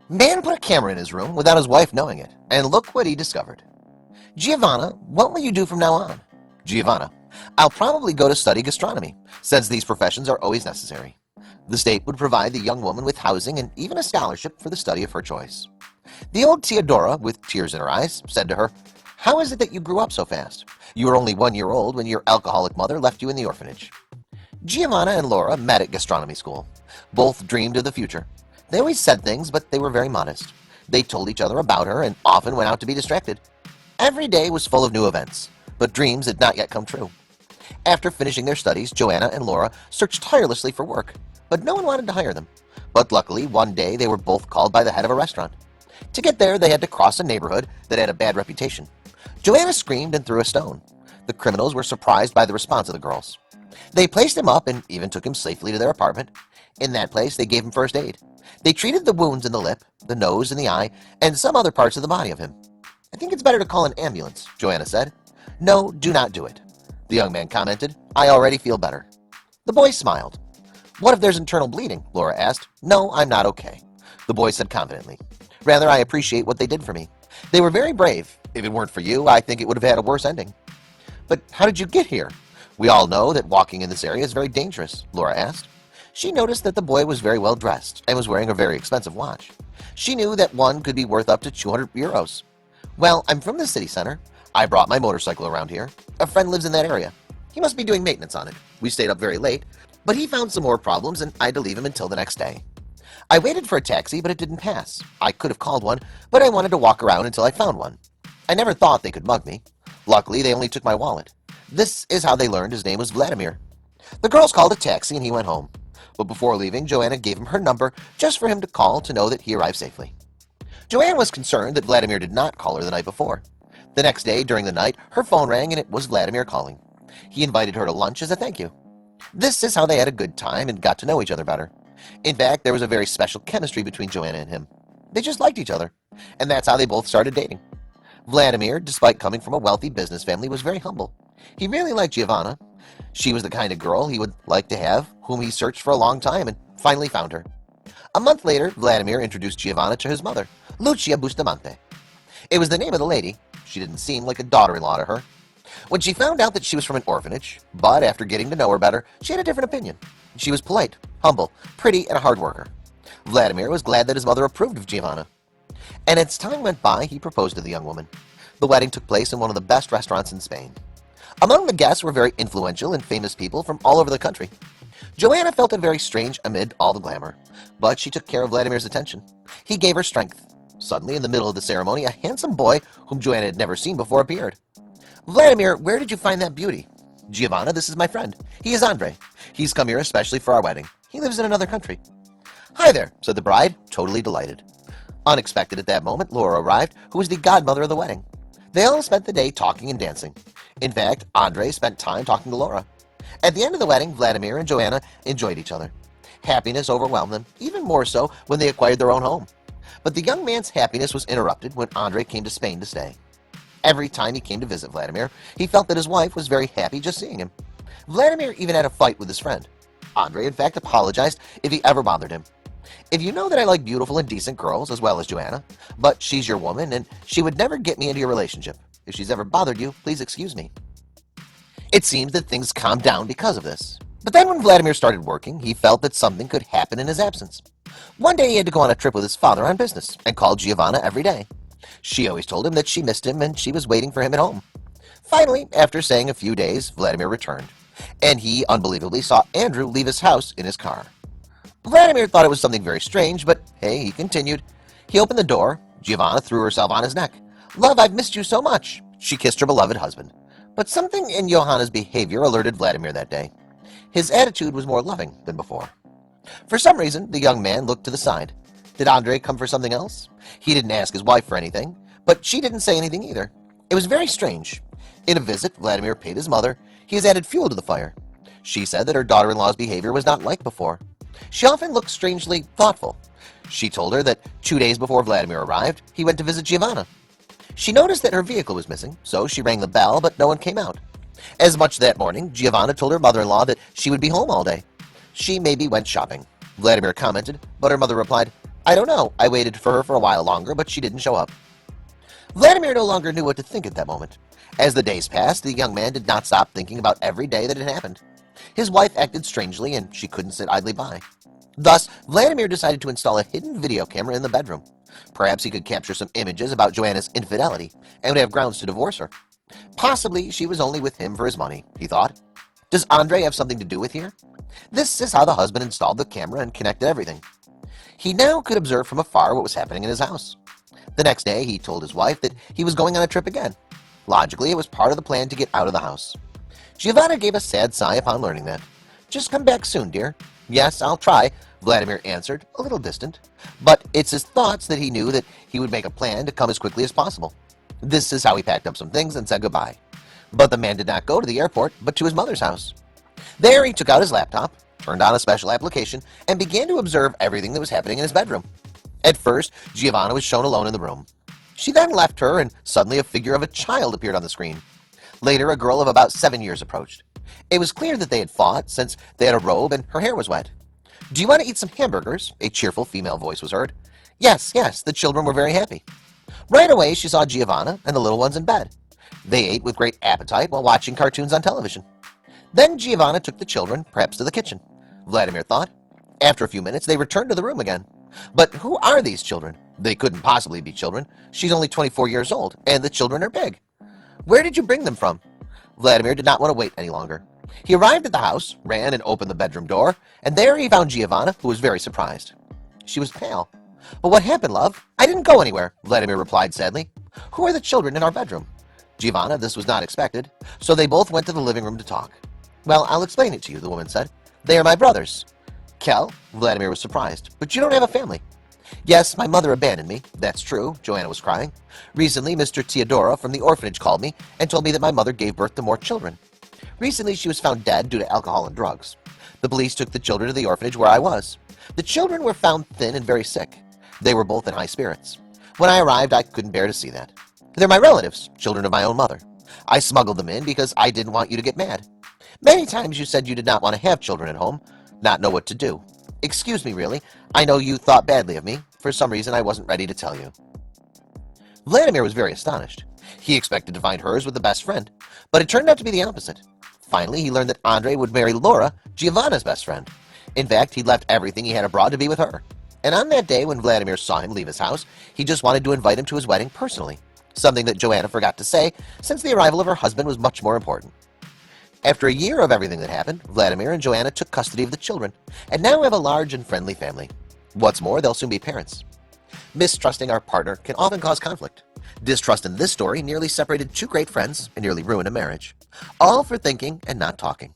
Man put a camera in his room without his wife knowing it, and look what he discovered. Giovanna, what will you do from now on? Giovanna, I'll probably go to study gastronomy, since these professions are always necessary. The state would provide the young woman with housing and even a scholarship for the study of her choice. The old Theodora, with tears in her eyes, said to her, "How is it that you grew up so fast? You were only 1 year old when your alcoholic mother left you in the orphanage." Giovanna and Laura met at gastronomy school. Both dreamed of the future. They always said things, but they were very modest. They told each other about her and often went out to be distracted. Every day was full of new events, but dreams had not yet come true. After finishing their studies, Joanna and Laura searched tirelessly for work, but no one wanted to hire them. But luckily, one day they were both called by the head of a restaurant. To get there, they had to cross a neighborhood that had a bad reputation. Joanna screamed and threw a stone. The criminals were surprised by the response of the girls. They placed him up and even took him safely to their apartment. In that place, they gave him first aid. They treated the wounds in the lip, the nose, and the eye, and some other parts of the body of him. "I think it's better to call an ambulance," Joanna said. "No, do not do it," the young man commented. "I already feel better." The boy smiled. "What if there's internal bleeding?" Laura asked. "No, I'm not okay," the boy said confidently. "Rather, I appreciate what they did for me. They were very brave. If it weren't for you, I think it would have had a worse ending." "But how did you get here? We all know that walking in this area is very dangerous," Laura asked. She noticed that the boy was very well dressed and was wearing a very expensive watch. She knew that one could be worth up to 200 euros. "Well, I'm from the city center. I brought my motorcycle around here. A friend lives in that area. He must be doing maintenance on it. We stayed up very late, but he found some more problems and I had to leave him until the next day. I waited for a taxi, but it didn't pass. I could have called one, but I wanted to walk around until I found one. I never thought they could mug me. Luckily, they only took my wallet. This is how they learned his name was Vladimir." The girls called a taxi and he went home. But before leaving, Joanna gave him her number just for him to call to know that he arrived safely. Joanna was concerned that Vladimir did not call her the night before. The next day, during the night, her phone rang and it was Vladimir calling. He invited her to lunch as a thank you. This is how they had a good time and got to know each other better. In fact, there was a very special chemistry between Joanna and him. They just liked each other, and that's how they both started dating. Vladimir, despite coming from a wealthy business family, was very humble. He really liked Giovanna. She was the kind of girl he would like to have, whom he searched for a long time and finally found her. A month later, Vladimir introduced Giovanna to his mother, Lucia Bustamante. It was the name of the lady. She didn't seem like a daughter-in-law to her. When she found out that she was from an orphanage, but after getting to know her better, she had a different opinion. She was polite, humble, pretty, and a hard worker. Vladimir was glad that his mother approved of Giovanna. And as time went by, he proposed to the young woman. The wedding took place in one of the best restaurants in Spain. Among the guests were very influential and famous people from all over the country. Joanna felt it very strange amid all the glamour, but she took care of Vladimir's attention. He gave her strength. Suddenly, in the middle of the ceremony, a handsome boy, whom Joanna had never seen before, appeared. "Vladimir, where did you find that beauty?" "Giovanna, this is my friend. He is Andre. He's come here especially for our wedding. He lives in another country." "Hi there," said the bride, totally delighted. Unexpected at that moment, Laura arrived, who was the godmother of the wedding. They all spent the day talking and dancing. In fact, Andre spent time talking to Laura. At the end of the wedding, Vladimir and Joanna enjoyed each other. Happiness overwhelmed them, even more so when they acquired their own home. But the young man's happiness was interrupted when Andre came to Spain to stay. Every time he came to visit Vladimir, he felt that his wife was very happy just seeing him. Vladimir even had a fight with his friend. Andre, in fact, apologized if he ever bothered him. "If you know that I like beautiful and decent girls as well as Joanna, but she's your woman and she would never get me into your relationship. If she's ever bothered you, please excuse me." It seems that things calmed down because of this. But then when Vladimir started working, he felt that something could happen in his absence. One day he had to go on a trip with his father on business and called Giovanna every day. She always told him that she missed him and she was waiting for him at home. Finally, after staying a few days, Vladimir returned, and he unbelievably saw Andrew leave his house in his car. Vladimir thought it was something very strange, but hey, he continued. He opened the door. Giovanna threw herself on his neck. "Love, I've missed you so much." She kissed her beloved husband. But something in Johanna's behavior alerted Vladimir that day. His attitude was more loving than before. For some reason, the young man looked to the side. Did Andre come for something else? He didn't ask his wife for anything, but she didn't say anything either. It was very strange. In a visit Vladimir paid his mother, he has added fuel to the fire. She said that her daughter-in-law's behavior was not like before. She often looked strangely thoughtful. She told her that 2 days before Vladimir arrived, he went to visit Giovanna. She noticed that her vehicle was missing, so she rang the bell, but no one came out. As much that morning, Giovanna told her mother-in-law that she would be home all day. She maybe went shopping. Vladimir commented, but her mother replied, I don't know. I waited for her for a while longer, but she didn't show up. Vladimir no longer knew what to think at that moment. As the days passed, the young man did not stop thinking about every day that had happened. His wife acted strangely, and she couldn't sit idly by. Thus, Vladimir decided to install a hidden video camera in the bedroom. Perhaps he could capture some images about Joanna's infidelity and would have grounds to divorce her. Possibly she was only with him for his money, he thought. Does Andre have something to do with here? This is how the husband installed the camera and connected everything. He now could observe from afar what was happening in his house. The next day, he told his wife that he was going on a trip again. Logically, it was part of the plan to get out of the house. Giovanna gave a sad sigh upon learning that. Just come back soon, dear. Yes, I'll try, Vladimir answered, a little distant. But it's his thoughts that he knew that he would make a plan to come as quickly as possible. This is how he packed up some things and said goodbye. But the man did not go to the airport, but to his mother's house. There he took out his laptop, turned on a special application, and began to observe everything that was happening in his bedroom. At first, Giovanna was shown alone in the room. She then left her, and suddenly a figure of a child appeared on the screen. Later, a girl of about 7 years approached. It was clear that they had fought, since they had a robe and her hair was wet. Do you want to eat some hamburgers? A cheerful female voice was heard. Yes, yes, the children were very happy. Right away, she saw Giovanna and the little ones in bed. They ate with great appetite while watching cartoons on television. Then Giovanna took the children, perhaps to the kitchen. Vladimir thought. After a few minutes, they returned to the room again. But who are these children? They couldn't possibly be children. She's only 24 years old, and the children are big. Where did you bring them from? Vladimir did not want to wait any longer. He arrived at the house, ran and opened the bedroom door, and there he found Giovanna, who was very surprised. She was pale. But what happened, love? I didn't go anywhere, Vladimir replied sadly. Who are the children in our bedroom? Giovanna, this was not expected, so they both went to the living room to talk. Well, I'll explain it to you, the woman said. They are my brothers. Kel? Vladimir was surprised. But you don't have a family. Yes, my mother abandoned me. That's true, Joanna was crying. Recently, Mr. Teodoro from the orphanage called me and told me that my mother gave birth to more children. Recently, she was found dead due to alcohol and drugs. The police took the children to the orphanage where I was. The children were found thin and very sick. They were both in high spirits. When I arrived, I couldn't bear to see that. They're my relatives, children of my own mother. I smuggled them in because I didn't want you to get mad. Many times you said you did not want to have children at home, not know what to do. Excuse me, really. I know you thought badly of me. For some reason, I wasn't ready to tell you. Vladimir was very astonished. He expected to find hers with the best friend, but it turned out to be the opposite. Finally, he learned that Andre would marry Laura, Giovanna's best friend. In fact, he left everything he had abroad to be with her. And on that day when Vladimir saw him leave his house, he just wanted to invite him to his wedding personally, something that Joanna forgot to say since the arrival of her husband was much more important. After a year of everything that happened, Vladimir and Joanna took custody of the children, and now have a large and friendly family. What's more, they'll soon be parents. Mistrusting our partner can often cause conflict. Distrust in this story nearly separated two great friends and nearly ruined a marriage. All for thinking and not talking.